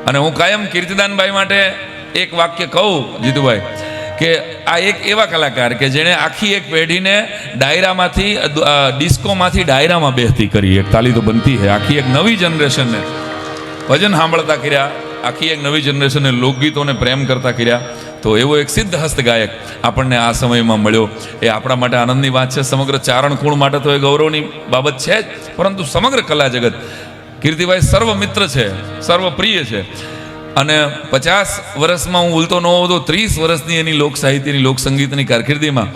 અને હું કાયમ કીર્તિદાનભાઈ માટે એક વાક્ય કહું જીતુભાઈ કે આ એક એવા કલાકાર કે જેણે આખી એક પેઢીને ડાયરામાંથી ડિસ્કોમાંથી ડાયરામાં બેસતી કરી. એક તાલી તો બનતી છે. આખી એક નવી જનરેશનને ભજન સાંભળતા કર્યા, આખી એક નવી જનરેશનને લોકગીતોને પ્રેમ કરતા કર્યા. તો એવો એક સિદ્ધ હસ્ત ગાયક આપણને આ સમયમાં મળ્યો. એ આપણા માટે આનંદની વાત છે. સમગ્ર ચારણકુળ માટે તો એ ગૌરવની બાબત છે જ, પરંતુ સમગ્ર કલા જગત કીર્તિભાઈ સર્વ મિત્ર છે, સર્વ પ્રિય છે. અને 50 વર્ષમાં હું ભૂલતો ન હોઉં તો 30 વર્ષની એની લોક સાહિત્યની લોક સંગીતની કારકિર્દીમાં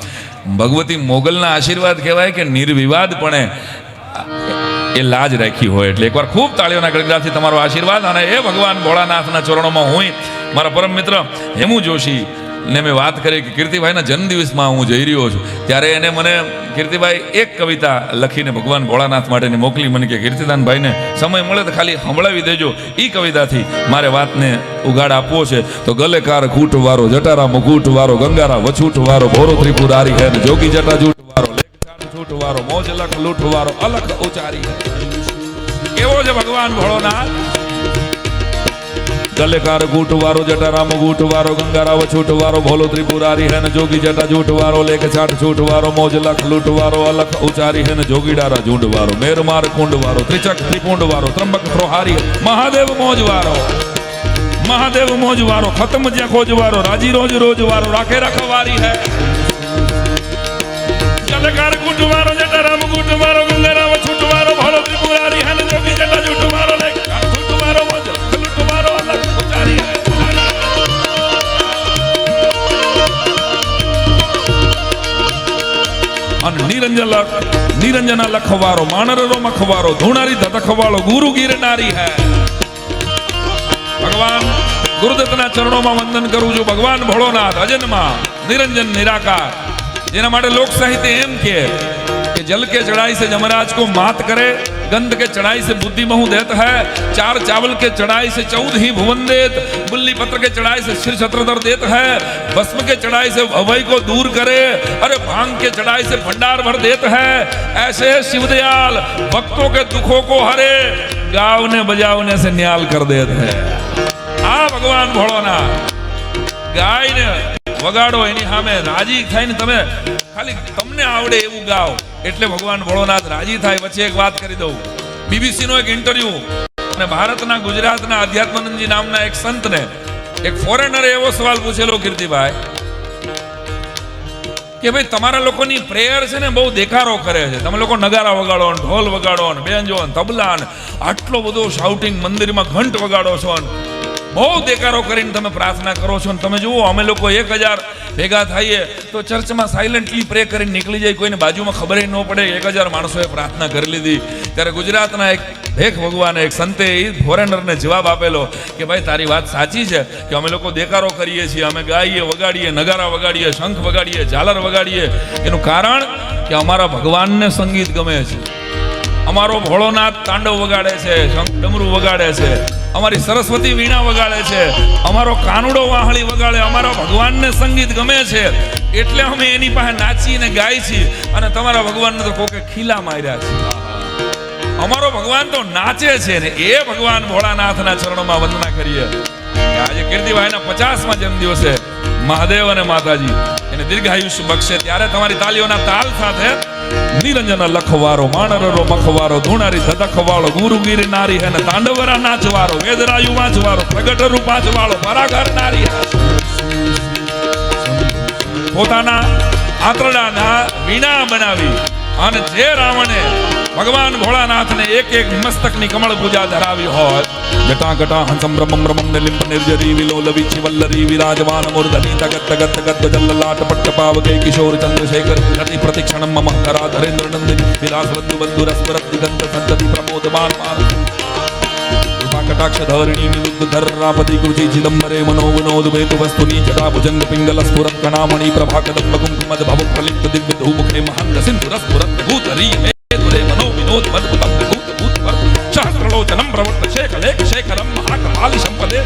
ભગવતી મોગલના આશીર્વાદ કહેવાય કે નિર્વિવાદપણે એ લાજ રાખી હોય. એટલે એકવાર ખૂબ તાળીઓના ગણગડાટથી તમારો આશીર્વાદ. અને એ ભગવાન ભોળાનાથના ચરણોમાં હું મારા પરમ મિત્ર હેમુ જોશી ને મેં વાત કરી કે કીર્તિભાઈના જન્મદિવસમાં હું જઈ રહ્યો છું, ત્યારે એને મને કીર્તિભાઈ એક કવિતા લખીને ભગવાન ભોળાનાથ માટેની મોકલી. મને કે કીર્તિદાનભાઈને સમય મળે તો ખાલી સંભળાવી દેજો, એ કવિતાથી મારે વાતને ઉગાડ આપવો છે. તો ગલેકાર કૂટ વારો, જટારા મુકૂટ વારો, ગંગારા વછૂટ વારો, ભોરો ત્રિપુરારી હે, જોગી જટા જૂટ વારો, લેખ ચાટ છૂટ વારો, મોજ લખ લૂટ વારો, અલખ ઉચારી. કેવો છે ભગવાન ભોળોનાથ? ગલેકાર કૂટ વારો, જટારામ ગૂટ વારો, ગંગારા વછૂટ વારો, ભોલો ત્રિપુરારી હે, જોગી જટા જૂટ વારો, લેખ છાટ છૂટ વારો, મોજ લખ લૂટ વારો, અલખ ઉચારી હે, જોગીડારા ઝુંડ વારો, મેરમાર કુંડ વારો, ત્રિચક ત્રિપુંડ વારો, ત્રંબક પ્રહારી, મહાદેવ મોજ વારો, મહાદેવ મોજ વારો, ખતમ જ્યાં ખોજ વારો, રાજી રોજ રોજ વારો, રાખે રખવારી હે. ગલેકાર કૂટ વારો, જટારામ ગૂટ વારો, ગંગારા વછૂટ વારો, ભોલો ત્રિપુરારી હે, જોગી જટા જૂટ વારો, લેખ છાટ છૂટ વારો, મોજ લખ લૂટ વારો, અલખ ઉચારી હે. અને નિરંજના લખવારો, માનરરો મખવારો, ધૂણારી ધતખવાળો, ગુરુ ગિરનારી હે. ભગવાન ગુરુદત્તના ચરણોમાં વંદન કરું છું. ભગવાન ભોળોનાથ અજન્મા નિરંજન નિરાકાર, જેના માટે લોક સાહિત્ય એમ કે જલ के चढ़ाई से जमराज को मात करे, गंध के चढ़ाई से बुद्धि महु देत है, चार चावल के चढ़ाई से 14 ही भुवन देत, बुल्ली पत्र के चढ़ाई से सिर छत्रधर देत है, भस्म के चढ़ाई से अभय को दूर करे, अरे भांग के चढ़ाई से भंडार भर देत है. ऐसे शिवदयाल भक्तों के दुखों को हरे, गावने बजावने से न्याल कर देते हैं. आ भगवान भोळोनाथ ગાયને વગાડો, એની સામે રાજી થઈને તમે ખાલી તમને આવડે એવું ગાઓ એટલે ભગવાન ભોળોનાથ રાજી થાય. વચ્ચે એક વાત કરી દઉં. બીબીસી નો એક ઇન્ટરવ્યુ અને ભારતના ગુજરાતના અધ્યાત્માનંદજી નામના એક સંતને એક ફોરેનરે એવો સવાલ પૂછેલો કીર્તિભાઈ કે ભાઈ તમારા લોકોની પ્રેયર છે ને બહુ દેખારો કરે છે, તમે લોકો નગારા વગાડો ને ઢોલ વગાડો ને બેંજો ને તબલા ને આટલો બધો શાઉટિંગ મંદિરમાં ઘંટ વગાડો છો ને બહુ દેકારો કરીને તમે પ્રાર્થના કરો છો ને તમે જુઓ અમે લોકો 1000 ભેગા થઈએ તો ચર્ચમાં સાયલેન્ટલી પ્રે કરીને નીકળી જાય, કોઈને બાજુમાં ખબર ન પડે 1000 માણસોએ પ્રાર્થના કરી લીધી. ત્યારે ગુજરાતના એક ભેખ ભગવાને એક સંતે એ ફોરેનરને જવાબ આપેલો કે ભાઈ તારી વાત સાચી છે કે અમે લોકો દેકારો કરીએ છીએ, અમે ગાઈએ વગાડીએ, નગારા વગાડીએ, શંખ વગાડીએ, ઝાલર વગાડીએ. એનું કારણ કે અમારા ભગવાનને સંગીત ગમે છે, અમારો ભોળોનાથ તાંડવ વગાડે છે, શંખ ડમરું વગાડે છે, અમારી સરસ્વતી વીણા વગાડે છે, અમારો કાનુડો વાહળી વગાડે, અમારા ભગવાનને સંગીત ગમે છે એટલે અમે એની પાસે નાચીને ગાય છીએ. અને તમારા ભગવાનને તો કોકે ખીલા માર્યા છે. અમારો ભગવાન તો નાચે છે ને એ ભગવાન ભોળાનાથના ચરણોમાં વંદના કરીએ. આજે કીર્તિભાઈના 50મા જન્મદિવસે મહાદેવ અને માતાજી એને દીર્ઘાયુષ્ય બક્ષે ત્યારે તમારી તાલીઓના તાલ સાથે નિરંજન લખવારો, માણરરો મખવારો, ધૂણારી ધતખવાળો, ગુરુ ગિરનારી હે, તાંડવરા નાચવારો, વેદરાયુ વાંચવારો, પ્રગટ રૂપ વાંચવાળો, પરાઘર નારી પોતાના આંતરડાના વીણા બનાવી અને જે રાવણે ભગવાન ભોળાનાથને એક એક મસ્તકની કમળ પૂજા ધરાવી હોય, જટા ગટા હંસમ બ્રહ્મમ બ્રહ્મમ નિલિમ્પ નિર્જરી વિલોલવી ચિવલ્લરી વિરાજમાન મૂર્ધની તગત તગત તગત જલ્લલાટ પટ્ટ પાવકે કિશોર ચંદ્રશેખર ગતિ પ્રતિક્ષણમ મમ કરા ધરેન્દ્ર નંદિની વિલાસ બંધુ બંધુ રસવરત દિગંત સંતતિ પ્રમોદમાન કૃપા કટાક્ષ ધરણી નિરુદ્ધ ધર્રાપતિ કૃચિ ચિદંબરે મનો વિનોદ વેતુ વસ્તુની જટા ભુજંગ પિંગલ સ્ફુરત કણામણી પ્રભા કદંબ કુમકુમદ ભવ પ્રલિપ્ત દિવ્ય ધૂમુખે મહંગ સિંધુ રસ્ફુરત ભૂતરી મે તુરે મનો વિનોદ મદભુતમ ભૂત ભૂત પર સહસ્રલોચનમ પ્રવર્ત શેખ લેખ શેખરમ મહાકપાલી સંપદે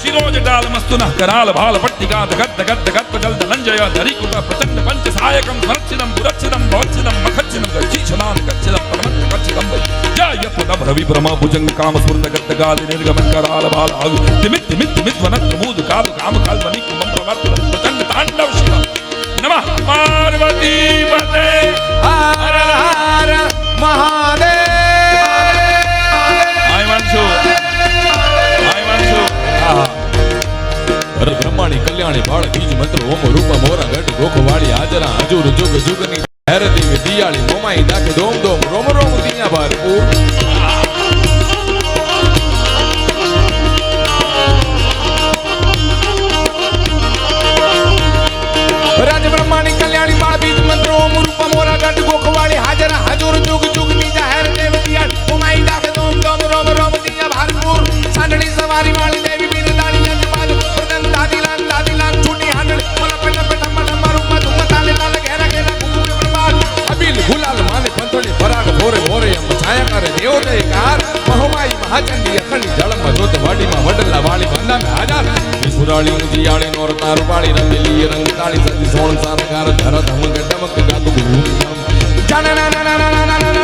शिरोज डाल मस्तुनः कराल भाल पट्टिका गद्द गद्द गद्द जल्द लंजय धरिकुट प्रचंड पंच सहायकम स्वरक्षितम पुरक्षितम भवक्षितम मखक्षितम गच्छिछनान गच्छितम परमंत गच्छितम जय यत्पदम रवि ब्रह्म भुजंग काम स्फुरद गद्द गाल निर्गमन कराल भाल आगु तिमित तिमित तिमित वनत प्रमोद काल काम काल वनि कुमम प्रवर्त प्रचंड तांडव शिव नमः पार्वती पते हर हर महादेव। आय वंशु ब्रह्माणी कल्याणी बाळ बीज मंत्र ओम रूप मोरा गट गोखवाड़ी हाजरा हजूर जुग जुगनी हैरती दियाली मोमाई दाके दोम दोम रोम रोम दिया भरपूर। राज ब्रह्माणी कल्याणी बाळ बीज मंत्र ओम रूप मोरा गट गोखवाड़ी हाजरा हजूर जुग जुगनी हैरती दियाली मोमाई दाके दोम दोम रोम रोम दिया भरपूर। सांडणी सवारी वाली देवी बिरदानी अजबाल दादीलाल दादीलाल छूटी हांडल मला पेटा पेटा मला मारू मधु मताले लाल घेरा घेरा घुघुरे प्रभात अबिल गुलाल माने पंथोड़ी पराग भोरे भोरे हम छाया करे देवते कार महोमाई महाचंडी अखंडी जलम जोत वाडी में वडला वाली बंदा में हाजर सुराली उजियाली नोर तार वाली रंगली रंग ताली सती सोण सानकार धर धम गडमक गातु जाना ना ना ना ना ना ना ना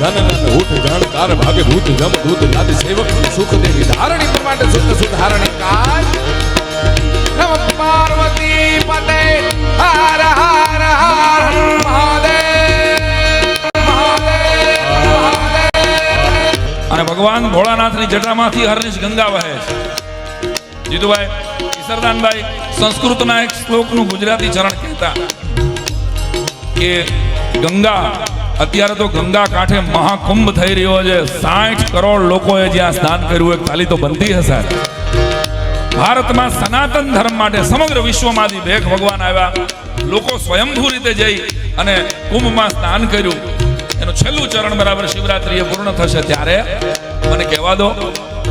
धन उठ जान तार भागे भूत जम दूत लादे सेवक सुख देवी धारणी प्रमाटे सुख सुधारणी काज नम पार्वती पते हर हर हर महादेव महादेव। અને ભગવાન ભોળાનાથની જટામાંથી હરનિશ ગંગા વહે છે. જીતુભાઈ ઈસરદાનભાઈ સંસ્કૃતના એક શ્લોકનું ગુજરાતી ચરણ કહેતા કે ગંગા અત્યારે તો ગંગા કાંઠે મહાકુંભ થઈ રહ્યો છે. 60 કરોડ લોકોએ જ્યાં સ્નાન કર્યું એક તાલી તો બનતી હશે. ભારતમાં સનાતન ધર્મ માટે સમગ્ર વિશ્વમાંથી ભેખ ભગવાન આવ્યા. લોકો સ્વયંભૂ રીતે જઈ અને કુંભમાં સ્નાન કર્યું. એનું છેલ્લું ચરણ બરાબર શિવરાત્રીએ પૂર્ણ થશે ત્યારે મને કહેવા દો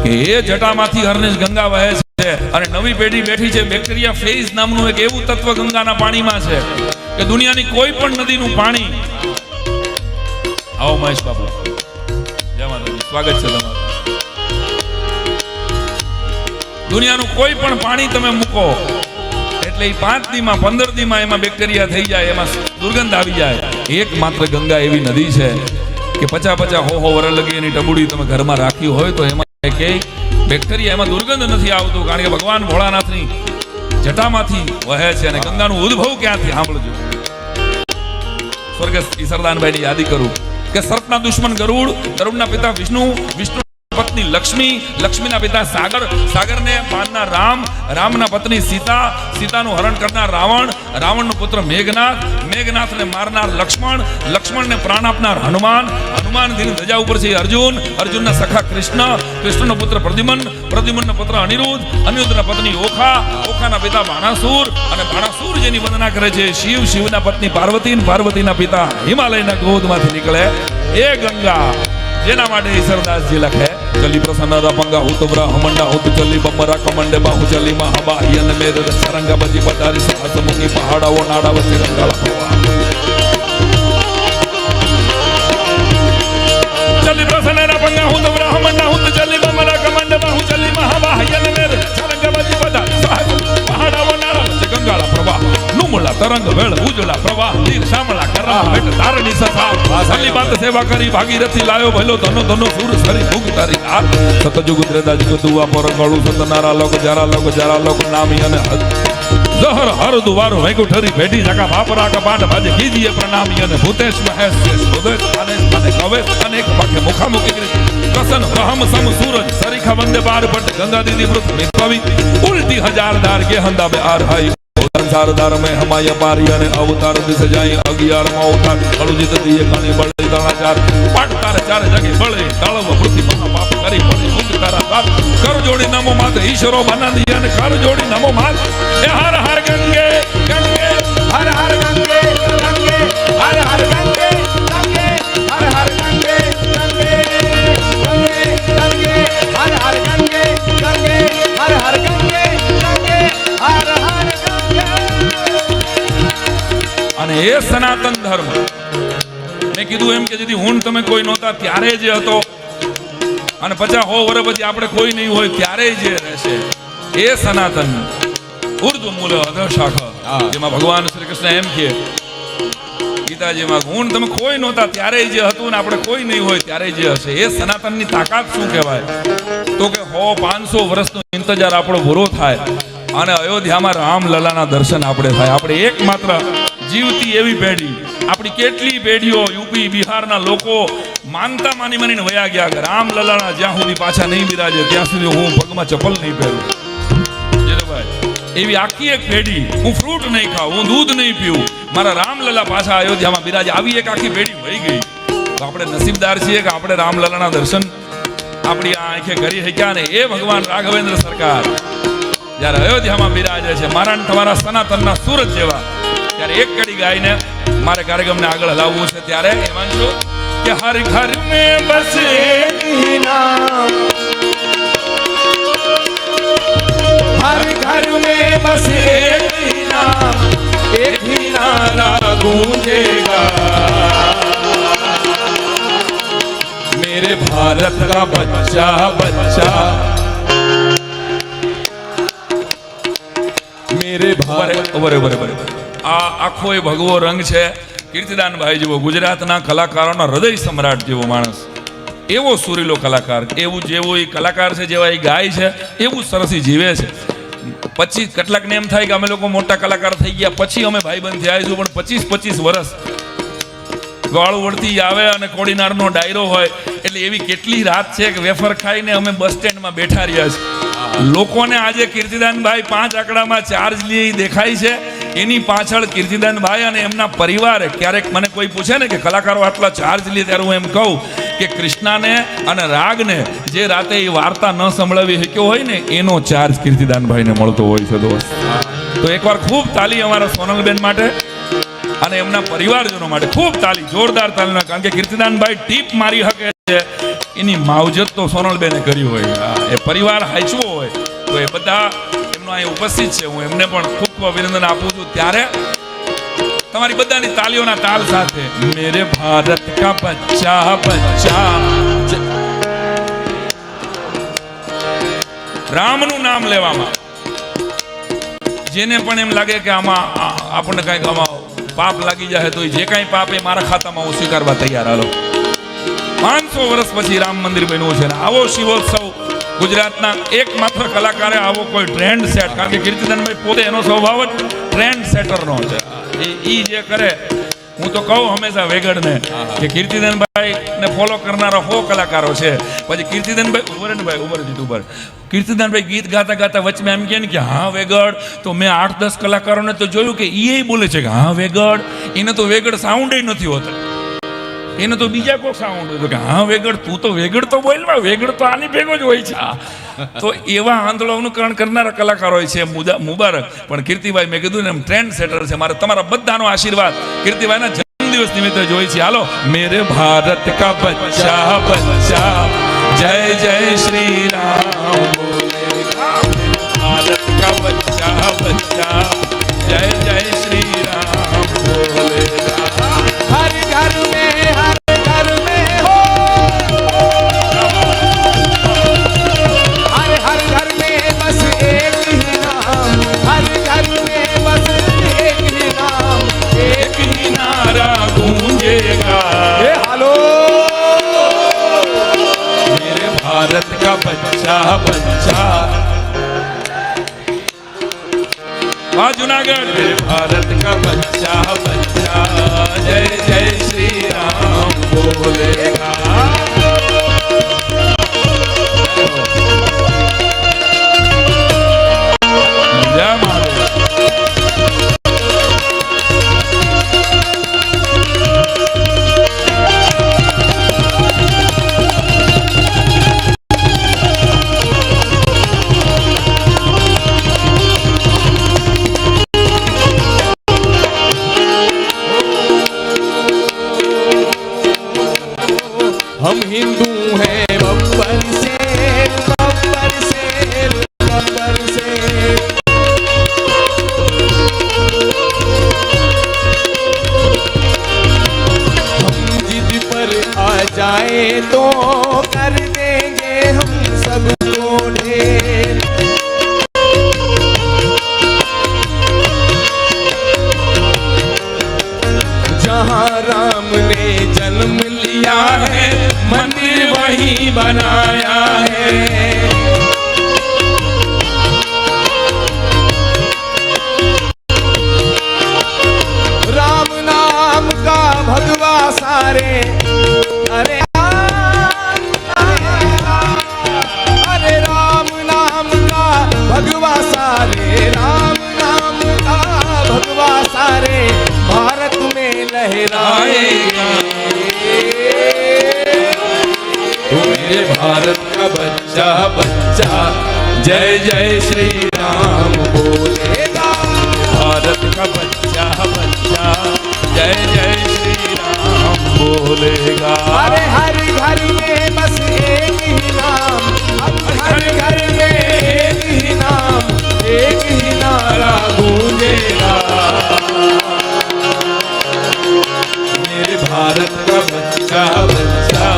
કે એ જટામાંથી હરનિશ ગંગા વહે છે અને નવી પેઢી બેઠી છે. બેક્ટેરિયા ફેઝ નામનું એક એવું તત્વ ગંગાના પાણીમાં છે કે દુનિયાની કોઈ પણ નદીનું પાણી આવો મહેશ બાપુ જય માતાજી સ્વાગત છે તમારું. દુનિયાનું કોઈ પણ પાણી તમે મૂકો એટલે એ 5 દીમાં 15 દીમાં એમાં બેક્ટેરિયા થઈ જાય, એમાં દુર્ગંધ આવી જાય. એકમાત્ર ગંગા એવી નદી છે કે 50 હો વરસ લગી એની ટબુડી તમે ઘરમાં રાખી હોય તો એમાં કે બેક્ટેરિયા એમાં દુર્ગંધ નથી આવતું, કારણ કે ભગવાન ભોળાનાથની જટામાંથી વહે છે. અને ગંગાનું ઉદ્ભવ ક્યાંથી સાંભળજો. સ્વર્ગસ્થ ઈસરદાનભાઈની યાદી કરું કે સર્પના દુશ્મન ગરુડ, ગરુડના પિતા વિષ્ણુ, વિષ્ણુ પત્ની લક્ષ્મી, લક્ષ્મીના પિતા સાગર, સાગરને પાલનાર રામ, રામના પત્ની સીતા, સીતાનું હરણ કરનાર રાવણ, રાવણનો પુત્ર મેઘનાથ, મેઘનાથને મારનાર લક્ષ્મણ, લક્ષ્મણને પ્રાણ આપનાર હનુમાન, હનુમાનજીની ધજા ઉપર છે અર્જુન, અર્જુનના સખા કૃષ્ણ, કૃષ્ણનો પુત્ર પ્રદ્યુમન, પ્રદ્યુમનનો પુત્ર અનિરુદ્ધ, અનિરુદ્ધના પત્ની ઓખા, ઓખાના પિતા બાણાસુર અને બાણાસુર જેની વંદના કરે છે શિવ, શિવના પત્ની પાર્વતી, પાર્વતીના પિતા હિમાલયના ગોદમાંથી નીકળે એ ગંગા જેના માટે ઈસરદાસજી લખે ચલી પ્રસન્ન રપંગા હુત બ્રહ્મંડા હુત ચલી બમરા કમંડે બાહુ ચલી મહાબાહ્યન મેદ સરંગા બજી પટારી સાહસ મુનિ પહાડાઓ નાડા વચ્ચે ગંગાળા પ્રવાહ ચલી પ્રસન્ન રપંગા હુત બ્રહ્મંડા હુત ચલી બમરા કમંડે બાહુ ચલી મહાબાહ્યન મેદ સરંગા બજી પટારી સાહસ પહાડાઓ નાડા વચ્ચે ગંગાળા પ્રવાહ નુમળા તરંગ વેળ ઉજળા પ્રવાહ નીર શામળા કરા બેટ તારણી સસા સલી બાત સેવા કરી ભાગીરથી લાયો ભલો ધનો ધનો સુર સરી ભૂગ તારી આ સતજુગ ત્રેતા જુગ દુવા પર ગળું સતનારા લોક જારા લોક નામી અને જહર હર દુવારો વૈકુંઠરી ભેટી જકા બાપરા કપાટ ભાજે કીજીએ પ્રણામી અને ભૂતેશ મહેશ સુદેશ આનેશ મને કવેશ અનેક પાકે મુખામુખી કરી કસન રહમ સમ સૂરજ સરીખા વંદે બાર ભટ્ટ ગંગા દીદી પૃથ્વી કવિ ઉલટી હજારદાર કે હંદા બે આર હાઈ સંસારદાર में हमाया पारी અને અવતાર દિસ જાય 11 માં અવતાર કળુજીત દીએ કણી બળે દાણાચાર પાટ તાર ચાર જગે બળે તાળવ પૃથ્વી મહા પાપ કરી પડે મુક્ત તારા બાપ કર જોડી નમો માત ઈશ્વરો બનાદી અને કર જોડી નમો માત એ હર હર ગંગે ગંગે હર હર ગંગે ગંગે હર હર ગંગે ગંગે હર હર ગંગે ગંગે ગંગે ગંગે હર હર ગંગે ગંગે હર હર ગંગે ગંગે હર હર અને એ સનાતન ધર્મ મેં કીધું એમ કે જેથી હું તમે કોઈ નહોતા ત્યારે જે હતો અને 50-100 વર્ષ પછી આપણે કોઈ નહીં હોય ત્યારે જે રહેશે એ સનાતન ઉર્ધ્વ મૂળ અધઃશાખ, જેમાં ભગવાન શ્રી કૃષ્ણ એમ કહે ગીતાજીમાં, હું તમે કોઈ નહોતા ત્યારે જે હતું ને આપણે કોઈ નહીં હોય ત્યારે જે હશે એ સનાતનની તાકાત શું કહેવાય? તો કે 100-500 વર્ષનો ઇંતજાર આપણો પૂરો થાય અને અયોધ્યામાં રામલલાના દર્શન આપણે થાય. આપણે એકમાત્ર જીવતી એવી પેઢી, આપણી કેટલી પેઢીઓ યુપી બિહારના લોકો માનતા માનીને વયા ગયા કે રામલલાના જ્યાં સુધી પાછા નહીં બિરાજે ત્યાં સુધી હું પગમાં ચપ્પલ નહીં પહેરું. એવી આખી એક પેઢી, હું ફ્રૂટ નહીં ખાઉં, હું દૂધ નહીં પીવું, મારા રામલલા પાછા અયોધ્યામાં બિરાજે, આવી એક આખી પેઢી વહી ગઈ. તો આપણે નસીબદાર છીએ કે આપણે રામલલાના દર્શન આપણી આ આંખે કરી શક્યા ને એ ભગવાન રાઘવેન્દ્ર સરકાર જ્યારે અયોધ્યામાં બિરાજે છે મારા ને તમારા સનાતનના સુરત જેવા, ત્યારે એક કડી ગાઈને મારે કાર્યક્રમને આગળ હલાવવું છે. ત્યારે એમાં શું કે હર ઘર મેં બસ એક હી નામ, हर घर में बस एक ही नाम, एक ही नारा गूंजेगा, मेरे भारत का बच्चा बच्चा, मेरे भारत. બરાબર. આ આખો એ ભગવો રંગ છે કીર્તિદાનભાઈ જેવો, ગુજરાતના કલાકારોના હૃદય સમ્રાટ જેવો માણસ, એવો સુરીલો કલાકાર, એવું જેવો એ કલાકાર છે, જેવા એ ગાય છે એવું સરસ ઈ જીવે છે. પછી કેટલાકને એમ થાય કે અમે લોકો મોટા કલાકાર થઈ ગયા પછી અમે ભાઈબંધ થયા છું, પણ 25-25 વર્ષ વાળું વળતી આવે અને કોડીનારનો ડાયરો હોય એટલે એવી કેટલી રાત છે કે વેફર ખાઈને અમે બસ સ્ટેન્ડમાં બેઠા રહ્યા છીએ. લોકોને આજે કીર્તિદાનભાઈ 5 આંકડામાં ચાર્જ લે દેખાય છે, એની પાછળ કીર્તિદાનભાઈ અને એમના પરિવારે, ક્યારેક મને કોઈ પૂછે ને કે કલાકારો આટલા ચાર્જ લે, ત્યારે હું એમ કહું કે કૃષ્ણાને અને રાગને જે રાતે એ વાર્તા ન સંભળાવી શક્યો હોય ને એનો ચાર્જ કીર્તિદાનભાઈને મળતો હોય છે દોસ્ત. તો એકવાર ખૂબ તાલી અમારા સોનલબેન માટે અને એમના પરિવારજનો માટે, ખૂબ તાલી, જોરદાર તાલીના, કારણ કે કીર્તિદાનભાઈ ટીપ મારી શકે છે એની માવજત તો સોનલબેને કરી હોય, એ પરિવાર હાચવો હોય તો એ બધા એમનો અહીં ઉપસ્થિત છે, હું એમને પણ ખૂબ ખૂબ અભિનંદન આપું છું. ત્યારે તમારી બધાની તાલીઓના તાલ સાથે મેરે ભારત કા બચ્ચા બચ્ચા, રામનું નામ લેવામાં જેને પણ એમ લાગે કે આમાં આપણને કંઈક આમાં પાપ લાગી જાય તો જે કાંઈ પાપ એ મારા ખાતામાં હું સ્વીકારવા તૈયાર. હાલો, 500 વર્ષ પછી રામ મંદિર બન્યું છે ને આવો શિવોત્સવ ગુજરાતના એકમાત્ર કલાકારે આવો કોઈ ટ્રેન્ડ સેટ, કારણ કે કીર્તિદાનભાઈ પોતે એનો સ્વભાવ જ ટ્રેન્ડ સેટરનો છે. એ જે કરે, હું તો કહું હંમેશા વેગડને કે કીર્તિદાનભાઈ ને ફોલો કરનારા 100 કલાકારો છે, પછી કીર્તિદાનભાઈ કીર્તિદાનભાઈ ગીત ગાતા ગાતા વચમાં એમ કહે ને કે હા વેગડ, તો મેં 8-10 કલાકારોને તો જોયું કે એ બોલે છે કે હા વેગડ, એને તો વેગડ સાઉન્ડ નથી હોતો, એને તો બીજા કોઈ સાઉન્ડ હોય કે હા વેગડ, તું તો વેગડ તો બોલવા, વેગડ તો આની ભેગો જ હોય છે. તો એવા આંદોલન અનુકરણ કરનારા કલાકારો હોય છે મુબારક. પણ કીર્તિભાઈ મેં કીધું ને એમ ટ્રેન્ડ સેટર છે, મારે તમારા બધાનો આશીર્વાદ કીર્તિભાઈના જન્મદિવસ નિમિત્તે જોઈ છે. હાલો, મેરે ભારત કા બચ્ચા બચ્ચા, જય જય શ્રી રામ, ભારત કા બચ્ચા બચ્ચા, જય જય શ્રી રામ બોલે. हर घर में हो, हर घर में बस एक ही नाम, हर घर में बस एक ही नाम, एक ही नारा गूंजेगा, हेलो, मेरे भारत का बच्चा बच्चा, जूनागढ़, मेरे भारत का बच्चा बच्चा, जय जय श्री राम बोलेगा. जय महादेव. हम हिंदू हैं बब्बर से, बब्बर से, बब्बर से, हम आए तो कर देंगे हम सबको ढेर। जहाँ राम ने जन्म लिया है मंदिर वहीं बनाया है। राम नाम का भगवा सारे अरे राम नाम का भगवा सारे, राम नाम का भगवा सारे भारत में लहराएगा। मेरे भारत का बच्चा बच्चा जय जय श्री राम बोलेगा। भारत का बच्चा बच्चा जय जय श्री राम बोलेगा। अरे हर घर में बस एक ही नाम, अब हर घर में एक ही नाम, एक ही नारा गूंजेगा। मेरे भारत का बच्चा बच्चा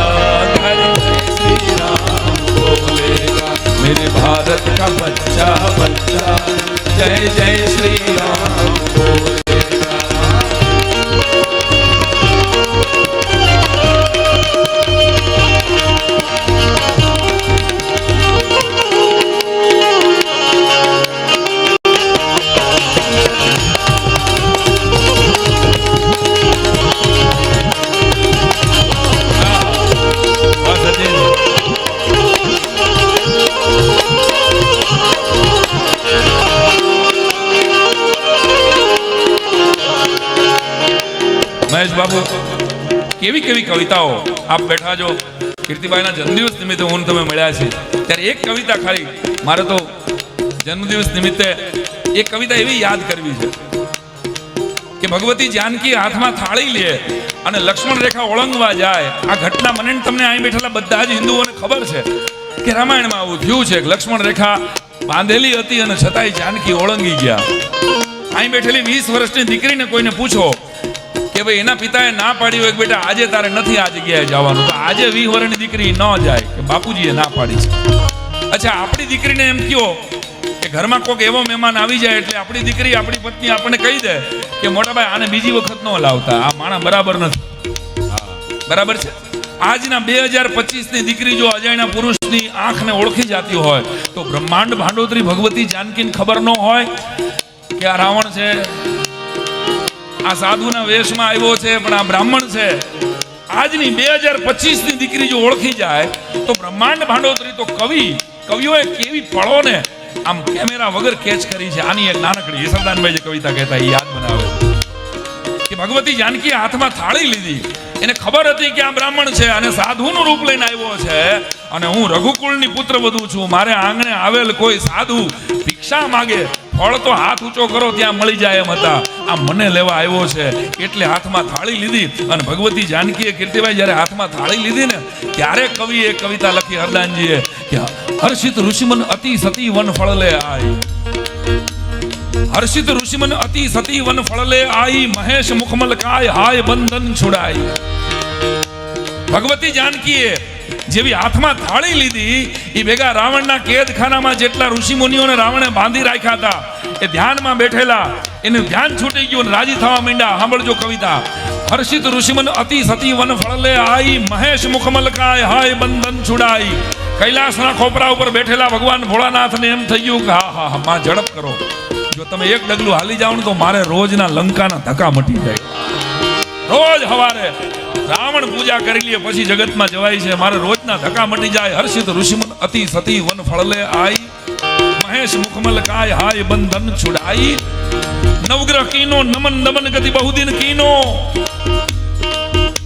जय जय श्री राम बोलेगा। मेरे भारत का बच्चा बच्चा जय जय श्री राम बोलेगा। મહેશ બાબુ કેવી કેવી કવિતાઓ આપ બેઠા જો કીર્તિભાઈના જન્મદિવસ નિમિત્તે હું તમે મળ્યા છે ત્યારે એક કવિતા ખાલી મારે તો જન્મદિવસ નિમિત્તે એક કવિતા એવી યાદ કરવી છે કે ભગવતી જાનકી હાથમાં થાળી લે અને લક્ષ્મણ રેખા ઓળંગવા જાય. આ ઘટના મને ને તમને અહીં બેઠેલા બધા જ હિન્દુઓને ખબર છે કે રામાયણમાં આવું થયું છે કે લક્ષ્મણ રેખા બાંધેલી હતી અને છતાંય જાનકી ઓળંગી ગયા. અહીં બેઠેલી 20 વર્ષની દીકરીને કોઈને પૂછો કે ભાઈ એના પિતાએ ના પાડી હોય કે બેટા આજે તારે નથી આ જગ્યાએ જવાનું, તો આજે 20 વર્ષની દીકરી ન જાય કે બાપુજીએ ના પાડી છે. અચ્છા, આપણી દીકરીને એમ કહો કે ઘરમાં કોઈક એવો મહેમાન આવી જાય એટલે આપણી દીકરી આપણી પત્ની આપણને કહી દે કે મોટા ભાઈ આને બીજી વખત ન લાવતા, આ માણસ બરાબર નથી. બરાબર છે. આજના 2025 ની દીકરી જો અજાણ્યા પુરુષની આંખને ઓળખી જતી હોય તો બ્રહ્માંડ ભાંડોતરી ભગવતી જાનકીને ખબર ન હોય કે આ રાવણ છે, આ સાધુના વેશમાં આવ્યો છે પણ આ બ્રાહ્મણ છે. આજની 2025 ની દીકરી જો ઓળખી જાય તો બ્રહ્માંડ ભાંડોતરી તો કવિઓએ કેવી પળોને આમ કેમેરા વગર કેચ કરી છે. આની એક નાનકડી સરદાનભાઈ જે કવિતા કહેતા એ યાદ બનાવે કે ભગવતી જાનકી હાથમાં થાળી લીધી, એને ખબર હતી કે આ બ્રાહ્મણ છે અને સાધુનું રૂપ લઈને આવ્યો છે અને હું રઘુકુળની પુત્ર વધુ છું, મારે આંગણે આવેલ કોઈ સાધુ ભિક્ષા માગે ફળ તો હાથ ઊંચો કરો ત્યાં મળી જાય એમ હતા, આ મને લેવા આવ્યો છે એટલે હાથમાં થાળી લીધી. અને ભગવતી જાનકીએ કીર્તિભાઈ જ્યારે હાથમાં થાળી લીધી ને ત્યારે કવિએ એક કવિતા લખી હરદાનજીએ કે હર્ષિત ઋષિમન અતિ સતી વન ફળલે આઈ, હર્ષિત ઋષિમન અતિ સતી વન ફળલે આઈ, મહેશ મુખમલ કાય હાય બંધન છુડાઈ. ભગવતી જાનકીએ જેવી હાથમાં થાળી લીધી એ ભેગા રાવણના કેદખાનામાં જેટલા ઋષિ મુનિઓને રાવણે બાંધી રાખ્યા હતા એ ધ્યાનમાં બેઠેલા, એનું ધ્યાન છૂટી ગયું અને રાજી થવા માંડ્યા. સાંભળજો કવિતા. હર્ષિત ઋષિમન અતિ સતી વન ફળલે આઈ, મહેશ મુખમલ કાય હાય બંધન છુડાઈ. કૈલાસના ખોપરા ઉપર બેઠેલા ભગવાન ભોળાનાથને એમ થઈ ગયું કે હા હા માં ઝડપ કરો, જો તમે એક ડગલું હાલી જાઓ ને તો મારે રોજના લંકાના ધક્કા મટી જાય. રોજ હવારે રાવણ પૂજા કરી લે પછી જગતમાં જવાય છે, મારે રોજના ધક્કા મટી જાય. હર્ષિત ઋષિમન અતિ સતી વન ફળલે આઈ, મહેશ મુખમલ કાય હાય બંધન છુડાઈ. નવગ્રહ કીનો નમન નમન ગતિ બહુદિન કીનો.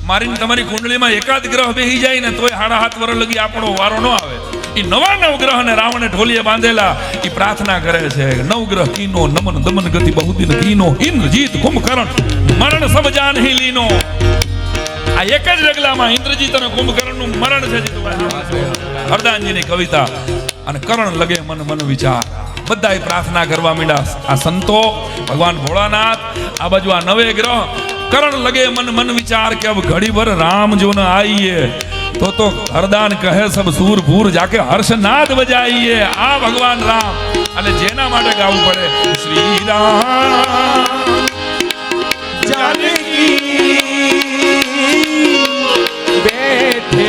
મારી તમારી કુંડળીમાં એકાદ ગ્રહ બેહી જાય ને તોય 7.5 વર્ષ લગી આપણો વારો ન આવે. એ નવા નવગ્રહ ને રાવણે ઢોલીએ બાંધેલા એ પ્રાર્થના કરે છે. નવગ્રહ કીનો નમન દમન ગતિ બહુદિન કીનો, ઇન્દ્રજીત કુંભકર્ણ મરણ સબ જાનહી લીનો. આ એક જ ડગલામાં ઇન્દ્રજીત અને કુંભકર્ણનું મરણ છે. હરદાનજીની કવિતા. અને કરણ લગે મન મન વિચાર. બધાએ પ્રાર્થના કરવા માંડ્યા. આ સંતો, ભગવાન ભોળાનાથ, આ બાજુ આ નવે ગ્રહ. કરણ લગે મન મન વિચાર કે અબ ઘડી ભર રામ જો ન આઈએ, तो हरदान कहे सब सूरपूर जाके हर्षनाद बजाइए आ भगवान राम અને જેના માટે ગાવું પડે શ્રી રામ जानकी बैठे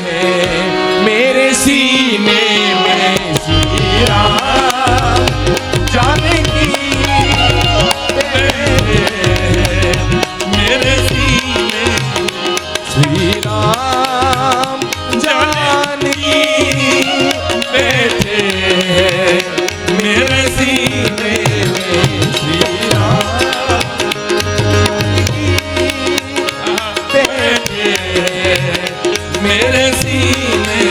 हैं मेरे सीने में श्री राम जानकी बैठे हैं मेरे सीने श्री राम जानकी बैठे हैं मेरे सीने में श्री राम बैठे मेरे सीने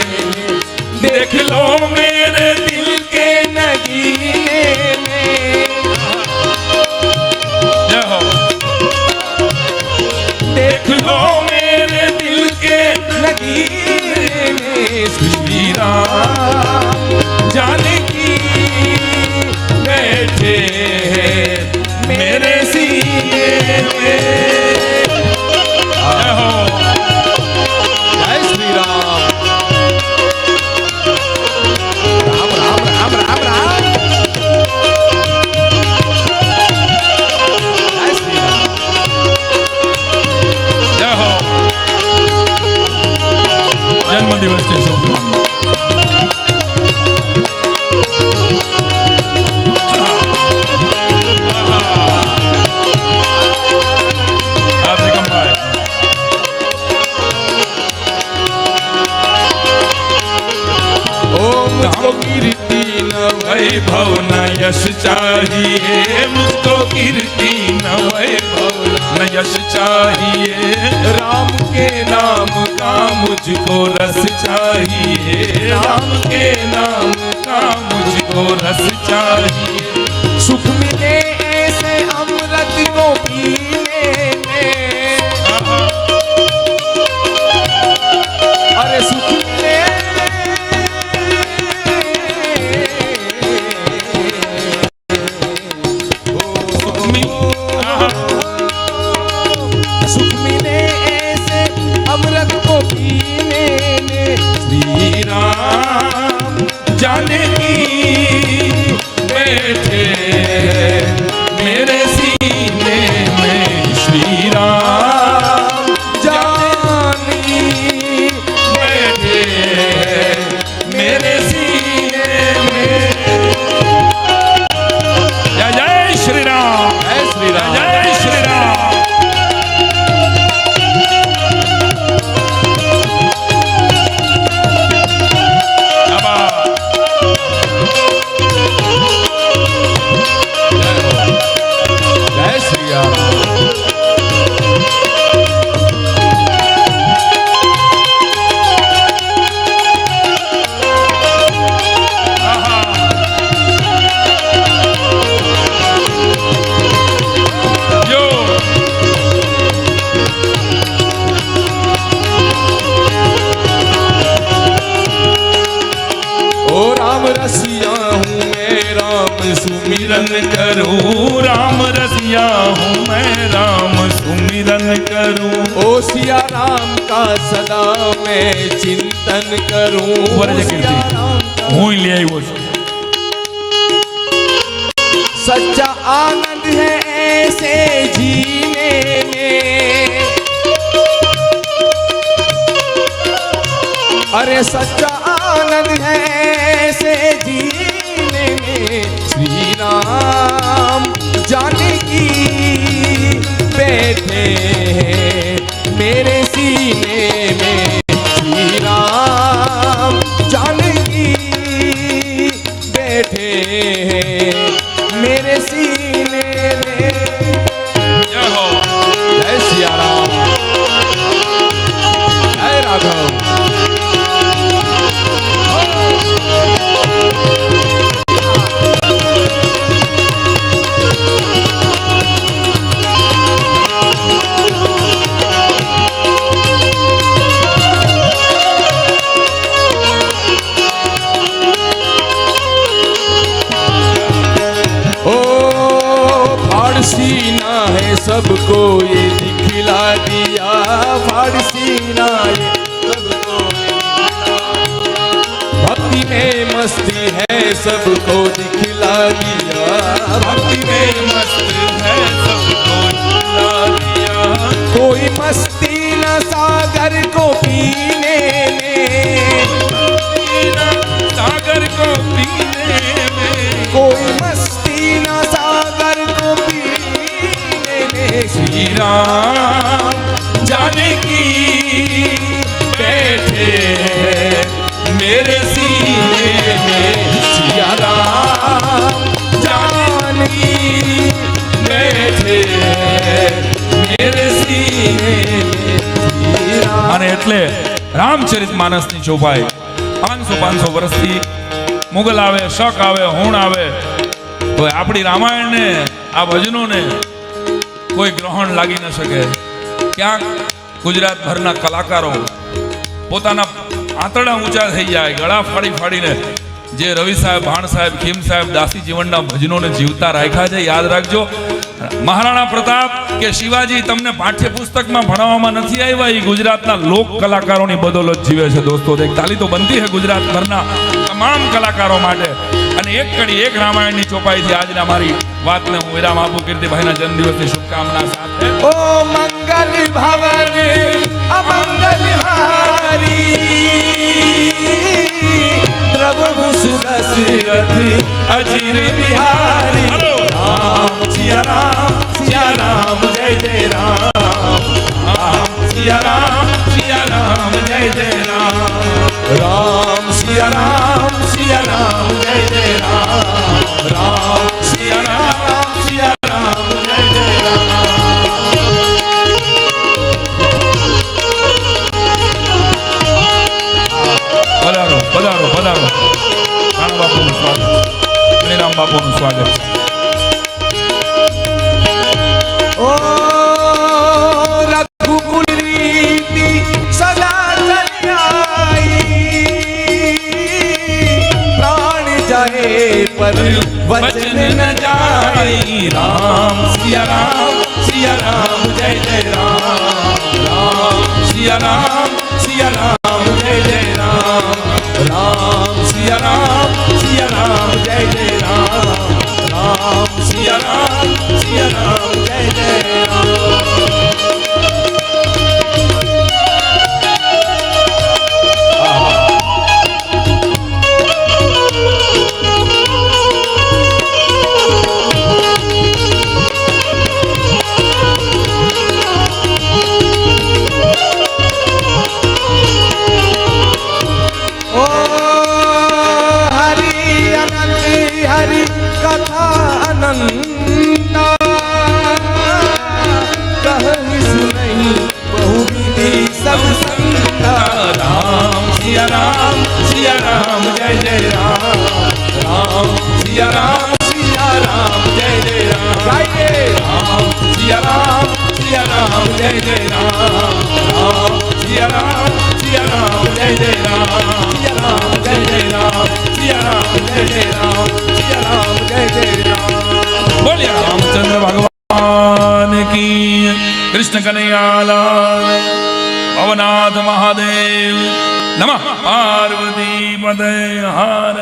देख लो मेरे दिल के नगीने में जय हो देख लो मेरे दिल के नगीने में श्री राम जानकी बैठे मेरे सीने में जय हो जय श्री राम राम राम राम राम राम जय श्री राम जय हो जन्म दिवस की शुभकामनाएं आपसे कम पाए ओ मुझको कीर्ति न वैभव न यश चाहिए मुझको कीर्ति न वैभव न यश चाहिए राम के नाम का मुझको रस चाहिए राम के नाम का मुझको रस चाहिए सुख मिले ऐसे अमृत को पीने में अरे सुख मिले सुख मिले ऐसे अमृत को पीने में श्री राम जानकी बैठे मेरे सीने में श्री राम जानकी बैठे मेरे सीने में जय जय श्री राम जय श्री राम जय श्री राम अबा जय श्री राम जो ओ राम रसिया हूँ मैं राम सुमिरन करूं राम रसिया हूँ मैं राम सुमिरन करूं ओ सिया राम का सदा मैं चिंतन करूं ऊपर जे कीर्ति। सिया राम का હું લઈ આવ્યો છું सच्चा आनंद है ऐसे जीने में अरे सच्चा आनंद है ऐसे जीने में श्री राम जानकी बैठे हैं मेरे सीने में श्री राम जानकी बैठे हैं मेरे सीने में જય હો जय सिया राम जय राघव सीना है सबको ये दिखला दिया फाड़ सीना ये सबको मस्ती है सबको दिखला दिया, भक्ति में मस्त है सबको दिखला दिया। कोई मस्ती न सागर को पीने में, सागर को पीने में, कोई मस्ती न सागर को पीने में। श्री राम जाने की बैठे मेरे सीने में, सिया राम जाने की बैठे मेरे सीने में। અને એટલે રામચરિત માનસની ચોપાઈ 500 વર્ષથી મુગલ આવે, શક આવે, હોણ આવે, તો આપણી રામાયણને આ ભજનોને કોઈ ગ્રહણ લાગી ન શકે. ક્યાંક ગુજરાતભરના કલાકારો પોતાના આંતરડા ઊંચા થઈ જાય, ગળા ફાડી ફાડીને જે રવિ સાહેબ, ભાણ સાહેબ, ખીમ સાહેબ, દાસી જીવનના ભજનોને જીવતા રાખ્યા છે. યાદ રાખજો, મહારાણા પ્રતાપ કે શિવાજી તમને પાઠ્યપુસ્તકમાં ભણાવવામાં નથી આવ્યા, એ ગુજરાતના લોક કલાકારોની બદોલત જીવે છે. દોસ્તો, એક તાલી તો બનતી છે ગુજરાતભરના તમામ કલાકારો માટે. અને એક કડી, એક રામાયણની ચોપાઈથી આજના મારી વાતને હું વિરામ આપું. કીર્તિભાઈના જન્મદિવસની શુભકામના સાથે. ओ मंगल भवन अमंगल हारी, द्रवहु सुदशरथ अजीर बिहारी। राम सिया राम जय जय राम, राम सिया राम जय जय राम, राम सिया राम जय जय राम, राम सिया राम जय जय राम। પધારો પધારો પધારો. રાણા બાપુનું સ્વાગત, શ્રીરામ બાપુનું સ્વાગત. ओ रघुकुल रीति सदा चली आई, प्राण जाए पर वचन न जाई। राम सिया राम जय जय राम, राम सिया राम जय जय राम, राम सिया राम जय जय राम, राम सिया राम जय जय राम। ओ हरि अनंत हरि कथा अनंता, कहीं सुनई बहुविधि सब संता। राम सिया राम जय जय राम, राम सिया राम जय जय राम, गाइए राम सिया राम जय जय राम, राम सिया राम जय जय राम, सिया राम जय जय राम, सिया राम जय जय राम, सिया राम जय जय राम। बोलिए रामचंद्र भगवान की, कृष्ण कन्हैयालाल, भवनाथ महादेव नमः। पार्वती पदे हर